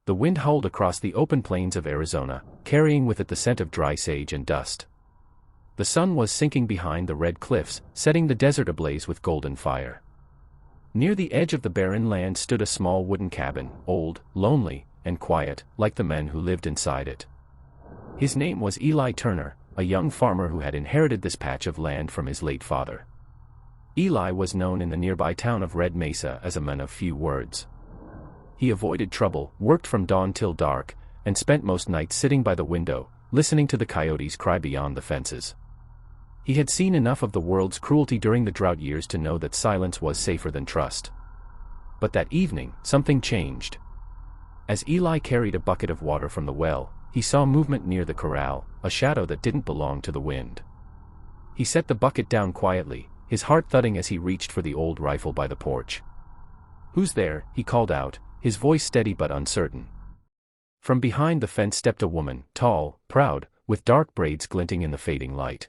The wind howled across the open plains of Arizona, carrying with it the scent of dry sage and dust. The sun was sinking behind the red cliffs, setting the desert ablaze with golden fire. Near the edge of the barren land stood a small wooden cabin, old, lonely, and quiet, like the men who lived inside it. His name was Eli Turner, a young farmer who had inherited this patch of land from his late father. Eli was known in the nearby town of Red Mesa as a man of few words. He avoided trouble, worked from dawn till dark, and spent most nights sitting by the window, listening to the coyotes cry beyond the fences. He had seen enough of the world's cruelty during the drought years to know that silence was safer than trust. But that evening, something changed. As Eli carried a bucket of water from the well, he saw movement near the corral, a shadow that didn't belong to the wind. He set the bucket down quietly, his heart thudding as he reached for the old rifle by the porch. "Who's there?" he called out, his voice steady but uncertain. From behind the fence stepped a woman, tall, proud, with dark braids glinting in the fading light.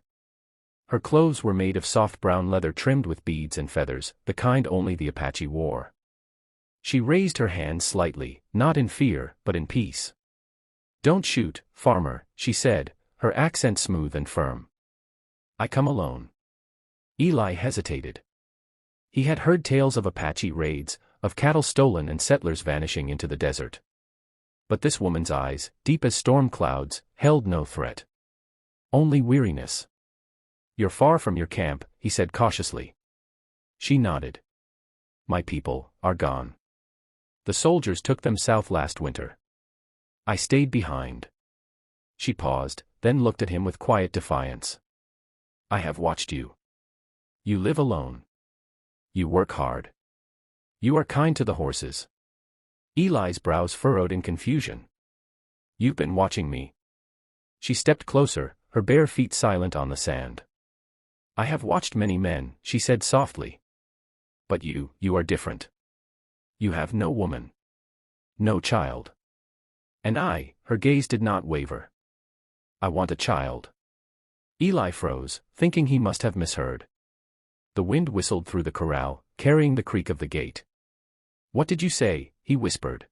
Her clothes were made of soft brown leather trimmed with beads and feathers, the kind only the Apache wore. She raised her hand slightly, not in fear, but in peace. "Don't shoot, farmer," she said, her accent smooth and firm. "I come alone." Eli hesitated. He had heard tales of Apache raids, of cattle stolen and settlers vanishing into the desert. But this woman's eyes, deep as storm clouds, held no threat. Only weariness. "You're far from your camp," he said cautiously. She nodded. "My people are gone. The soldiers took them south last winter. I stayed behind." She paused, then looked at him with quiet defiance. "I have watched you. You live alone. You work hard. You are kind to the horses." Eli's brows furrowed in confusion. "You've been watching me." She stepped closer, her bare feet silent on the sand. "I have watched many men," she said softly. "But you are different. You have no woman. No child. And her gaze did not waver. I want a child." Eli froze, thinking he must have misheard. The wind whistled through the corral, carrying the creak of the gate. "What did you say?" he whispered.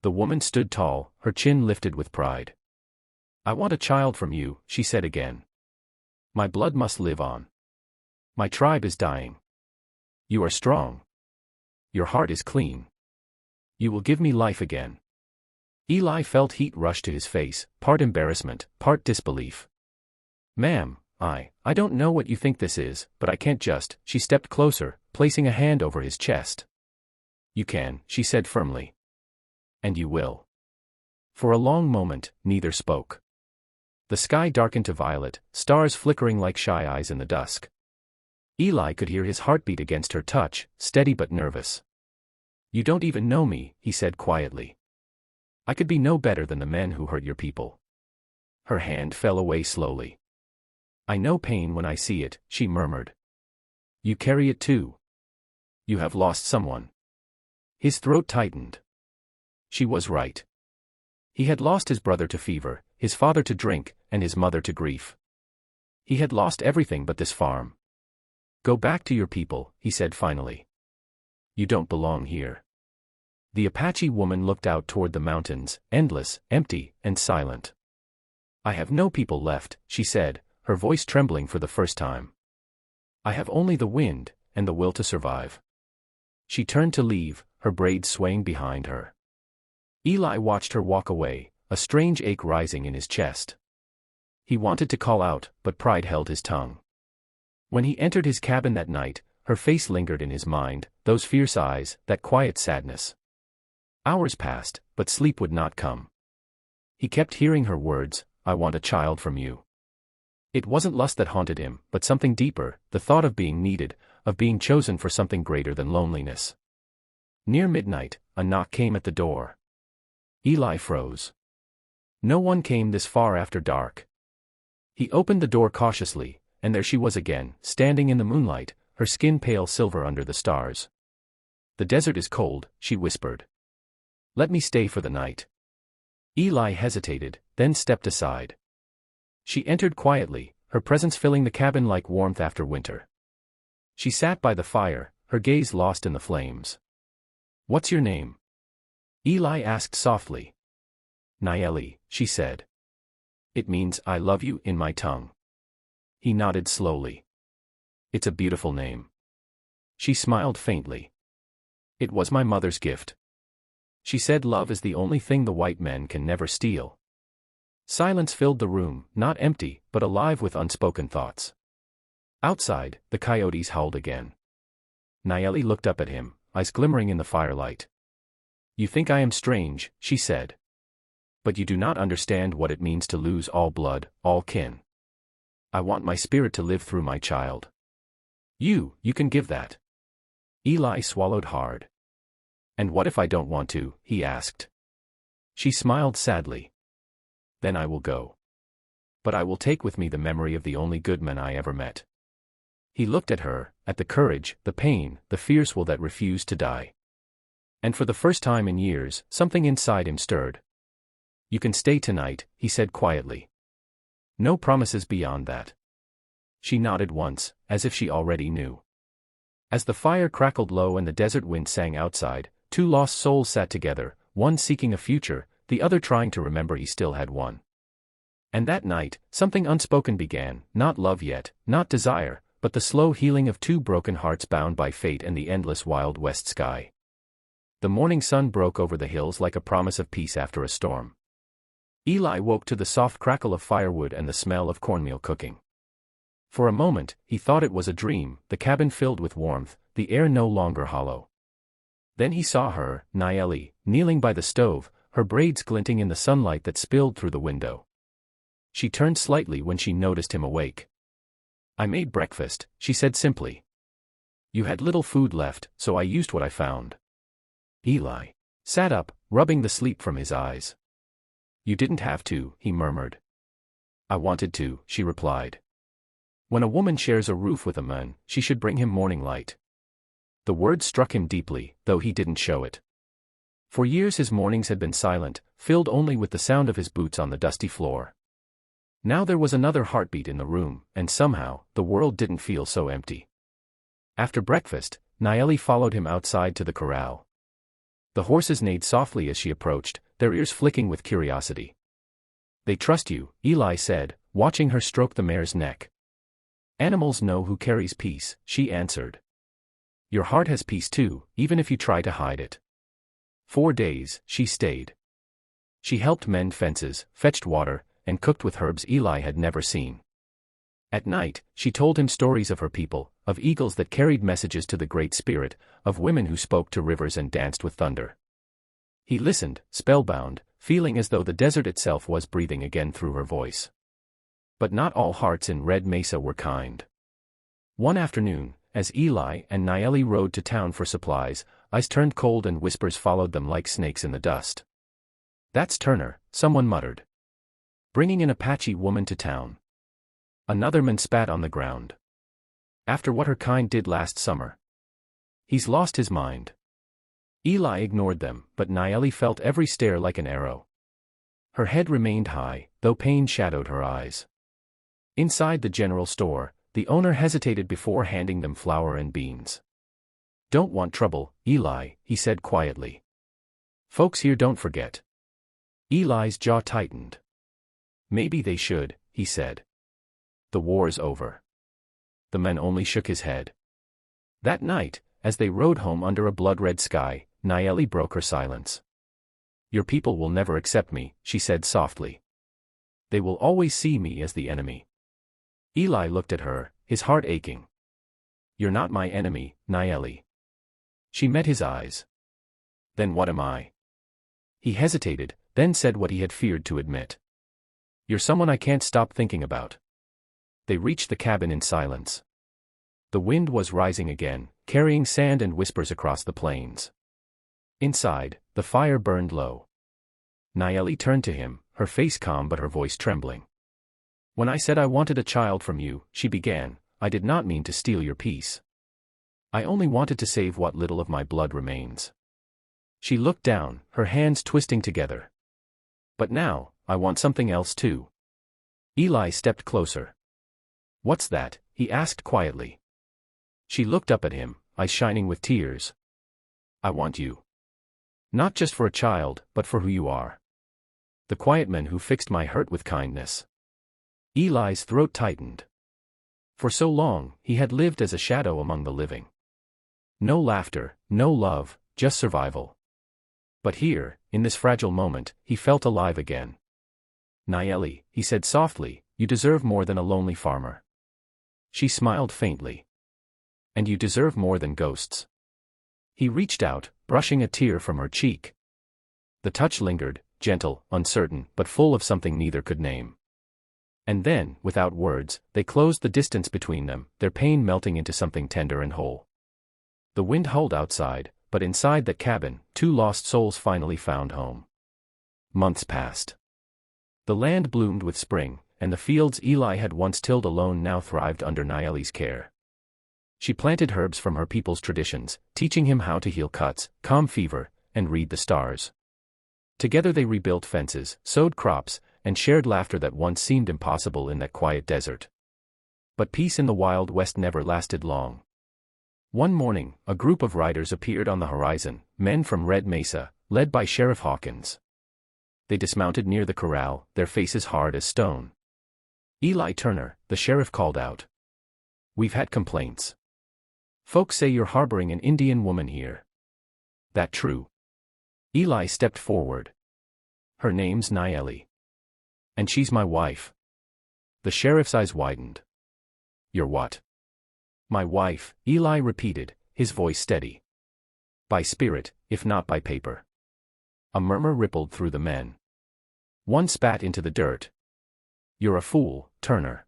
The woman stood tall, her chin lifted with pride. "I want a child from you," she said again. "My blood must live on. My tribe is dying. You are strong. Your heart is clean. You will give me life again." Eli felt heat rush to his face, part embarrassment, part disbelief. "Ma'am, I don't know what you think this is, but I can't just." She stepped closer, placing a hand over his chest. "You can," she said firmly. "And you will." For a long moment, neither spoke. The sky darkened to violet, stars flickering like shy eyes in the dusk. Eli could hear his heartbeat against her touch, steady but nervous. "You don't even know me," he said quietly. "I could be no better than the men who hurt your people." Her hand fell away slowly. "I know pain when I see it," she murmured. "You carry it too. You have lost someone." His throat tightened. She was right. He had lost his brother to fever, his father to drink, and his mother to grief. He had lost everything but this farm. "Go back to your people," he said finally. "You don't belong here." The Apache woman looked out toward the mountains, endless, empty, and silent. "I have no people left," she said, her voice trembling for the first time. "I have only the wind, and the will to survive." She turned to leave, her braids swaying behind her. Eli watched her walk away, a strange ache rising in his chest. He wanted to call out, but pride held his tongue. When he entered his cabin that night, her face lingered in his mind, those fierce eyes, that quiet sadness. Hours passed, but sleep would not come. He kept hearing her words, "I want a child from you." It wasn't lust that haunted him, but something deeper, the thought of being needed, of being chosen for something greater than loneliness. Near midnight, a knock came at the door. Eli froze. No one came this far after dark. He opened the door cautiously, and there she was again, standing in the moonlight, her skin pale silver under the stars. "The desert is cold," she whispered. "Let me stay for the night." Eli hesitated, then stepped aside. She entered quietly, her presence filling the cabin like warmth after winter. She sat by the fire, her gaze lost in the flames. "What's your name?" Eli asked softly. Nayeli, she said. It means I love you in my tongue. He nodded slowly. It's a beautiful name. She smiled faintly. It was my mother's gift. She said love is the only thing the white men can never steal. Silence filled the room, not empty, but alive with unspoken thoughts. Outside, the coyotes howled again. Nayeli looked up at him, eyes glimmering in the firelight. You think I am strange, she said. But you do not understand what it means to lose all blood, all kin. I want my spirit to live through my child. You can give that. Eli swallowed hard. And what if I don't want to, he asked. She smiled sadly. Then I will go. But I will take with me the memory of the only good man I ever met. He looked at her, at the courage, the pain, the fierce will that refused to die. And for the first time in years, something inside him stirred. You can stay tonight, he said quietly. No promises beyond that. She nodded once, as if she already knew. As the fire crackled low and the desert wind sang outside, two lost souls sat together, one seeking a future, the other trying to remember he still had one. And that night, something unspoken began, not love yet, not desire, but the slow healing of two broken hearts bound by fate and the endless wild west sky. The morning sun broke over the hills like a promise of peace after a storm. Eli woke to the soft crackle of firewood and the smell of cornmeal cooking. For a moment, he thought it was a dream, the cabin filled with warmth, the air no longer hollow. Then he saw her, Nayeli, kneeling by the stove, her braids glinting in the sunlight that spilled through the window. She turned slightly when she noticed him awake. I made breakfast, she said simply. You had little food left, so I used what I found. Eli sat up, rubbing the sleep from his eyes. You didn't have to, he murmured. I wanted to, she replied. When a woman shares a roof with a man, she should bring him morning light. The words struck him deeply, though he didn't show it. For years his mornings had been silent, filled only with the sound of his boots on the dusty floor. Now there was another heartbeat in the room, and somehow, the world didn't feel so empty. After breakfast, Nayeli followed him outside to the corral. The horses neighed softly as she approached, their ears flicking with curiosity. They trust you, Eli said, watching her stroke the mare's neck. Animals know who carries peace, she answered. Your heart has peace too, even if you try to hide it. 4 days, she stayed. She helped mend fences, fetched water, and cooked with herbs Eli had never seen. At night, she told him stories of her people, of eagles that carried messages to the Great Spirit, of women who spoke to rivers and danced with thunder. He listened, spellbound, feeling as though the desert itself was breathing again through her voice. But not all hearts in Red Mesa were kind. One afternoon, as Eli and Nayeli rode to town for supplies, eyes turned cold and whispers followed them like snakes in the dust. That's Turner, someone muttered. Bringing an Apache woman to town. Another man spat on the ground. After what her kind did last summer. He's lost his mind. Eli ignored them, but Nayeli felt every stare like an arrow. Her head remained high, though pain shadowed her eyes. Inside the general store, the owner hesitated before handing them flour and beans. Don't want trouble, Eli, he said quietly. Folks here don't forget. Eli's jaw tightened. Maybe they should, he said. The war's over. The man only shook his head. That night, as they rode home under a blood-red sky, Nayeli broke her silence. Your people will never accept me, she said softly. They will always see me as the enemy. Eli looked at her, his heart aching. You're not my enemy, Nayeli. She met his eyes. Then what am I? He hesitated, then said what he had feared to admit. You're someone I can't stop thinking about. They reached the cabin in silence. The wind was rising again, carrying sand and whispers across the plains. Inside, the fire burned low. Nayeli turned to him, her face calm but her voice trembling. When I said I wanted a child from you, she began, I did not mean to steal your peace. I only wanted to save what little of my blood remains. She looked down, her hands twisting together. But now, I want something else too. Eli stepped closer. What's that? He asked quietly. She looked up at him, eyes shining with tears. I want you. Not just for a child, but for who you are. The quiet man who fixed my hurt with kindness. Eli's throat tightened. For so long, he had lived as a shadow among the living. No laughter, no love, just survival. But here, in this fragile moment, he felt alive again. Nayeli, he said softly, you deserve more than a lonely farmer. She smiled faintly. And you deserve more than ghosts. He reached out, brushing a tear from her cheek. The touch lingered, gentle, uncertain, but full of something neither could name. And then, without words, they closed the distance between them, their pain melting into something tender and whole. The wind howled outside, but inside that cabin, two lost souls finally found home. Months passed. The land bloomed with spring, and the fields Eli had once tilled alone now thrived under Nayeli's care. She planted herbs from her people's traditions, teaching him how to heal cuts, calm fever, and read the stars. Together they rebuilt fences, sowed crops, and shared laughter that once seemed impossible in that quiet desert. But peace in the Wild West never lasted long. One morning, a group of riders appeared on the horizon, men from Red Mesa, led by Sheriff Hawkins. They dismounted near the corral, their faces hard as stone. Eli Turner, the sheriff called out. We've had complaints. Folks say you're harboring an Indian woman here. That true? Eli stepped forward. Her name's Nayeli. And she's my wife. The sheriff's eyes widened. You're what? My wife, Eli repeated, his voice steady. By spirit, if not by paper. A murmur rippled through the men. One spat into the dirt. You're a fool, Turner.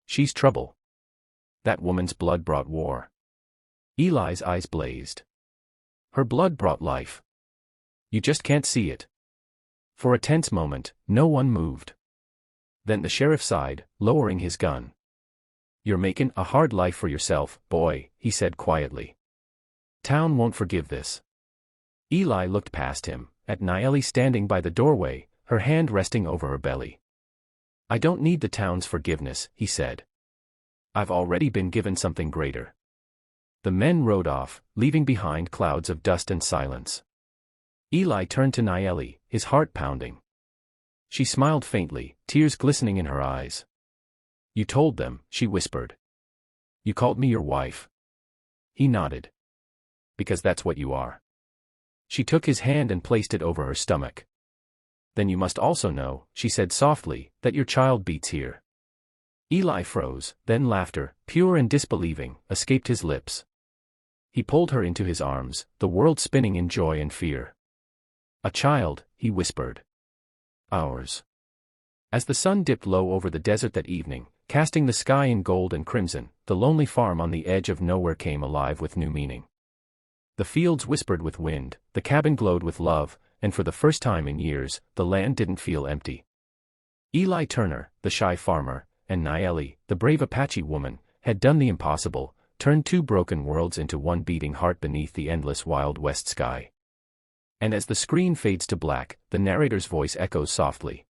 She's trouble. That woman's blood brought war. Eli's eyes blazed. Her blood brought life. You just can't see it. For a tense moment, no one moved. Then the sheriff sighed, lowering his gun. You're making a hard life for yourself, boy, he said quietly. Town won't forgive this. Eli looked past him, at Nayeli standing by the doorway, her hand resting over her belly. I don't need the town's forgiveness, he said. I've already been given something greater. The men rode off, leaving behind clouds of dust and silence. Eli turned to Nayeli, his heart pounding. She smiled faintly, tears glistening in her eyes. You told them, she whispered. You called me your wife. He nodded. Because that's what you are. She took his hand and placed it over her stomach. Then you must also know, she said softly, that your child beats here. Eli froze, then laughter, pure and disbelieving, escaped his lips. He pulled her into his arms, the world spinning in joy and fear. A child, he whispered. Ours. As the sun dipped low over the desert that evening, casting the sky in gold and crimson, the lonely farm on the edge of nowhere came alive with new meaning. The fields whispered with wind, the cabin glowed with love, and for the first time in years, the land didn't feel empty. Eli Turner, the shy farmer, and Nayeli, the brave Apache woman, had done the impossible, turned two broken worlds into one beating heart beneath the endless Wild West sky. And as the screen fades to black, the narrator's voice echoes softly.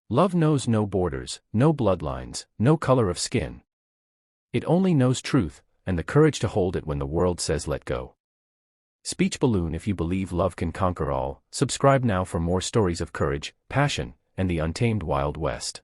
Love knows no borders, no bloodlines, no color of skin. It only knows truth, and the courage to hold it when the world says let go. Speech balloon. If you believe love can conquer all, subscribe now for more stories of courage, passion, and the untamed Wild West.